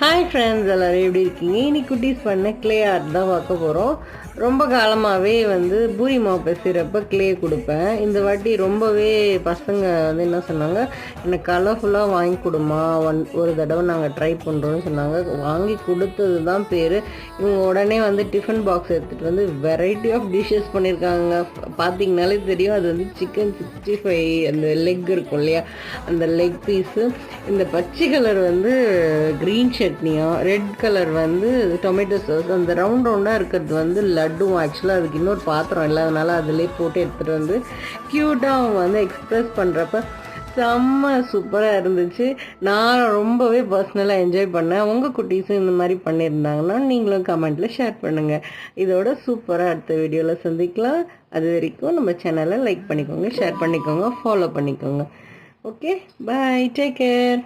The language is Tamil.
ஹாய் ஃப்ரெண்ட்ஸ், எல்லோரும் எப்படி இருக்கீங்க? இன்னைக்கு குட்டீஸ் பண்ண க்ளே ஆர்ட் தான் பார்க்க போகிறோம். ரொம்ப காலமாகவே பூரி மாவு பிசைகிறப்ப க்ளே கொடுப்பேன். இந்த வாட்டி ரொம்பவே பசங்க என்ன சொன்னாங்க, எனக்கு கலர்ஃபுல்லாக வாங்கி கொடுமா, ஒரு தடவை நாங்கள் ட்ரை பண்ணுறோன்னு சொன்னாங்க. வாங்கி கொடுத்தது தான் பேர். இவங்க உடனே டிஃபன் பாக்ஸ் எடுத்துகிட்டு வெரைட்டி ஆஃப் டிஷ்ஷஸ் பண்ணியிருக்காங்க. பார்த்தீங்கனாலே தெரியும், அது சிக்கன் 65 அந்த லெக் இருக்கும் இல்லையா, அந்த லெக் பீஸு, இந்த பச்சை கலர் க்ரீன் சட்னியா, ரெட் கலர் டொமேட்டோ சாஸ், அந்த ரவுண்டாக இருக்கிறது லட்டும். ஆக்சுவலாக அதுக்கு இன்னொரு பாத்திரம் இல்லாதனால அதிலே போட்டு எடுத்துகிட்டு க்யூட்டாக அவங்க எக்ஸ்ப்ரெஸ் பண்ணுறப்ப செம்ம சூப்பராக இருந்துச்சு. நான் ரொம்பவே பர்சனலாக என்ஜாய் பண்ணேன். உங்கள் குட்டீஸும் இந்த மாதிரி பண்ணியிருந்தாங்கன்னா நீங்களும் கமெண்ட்டில் ஷேர் பண்ணுங்கள். இதோட சூப்பராக அடுத்த வீடியோவில் சந்திக்கலாம். அது வரைக்கும் நம்ம சேனலை லைக் பண்ணிக்கோங்க, ஷேர் பண்ணிக்கோங்க, ஃபாலோ பண்ணிக்கோங்க. ஓகே, பாய், டேக் கேர்.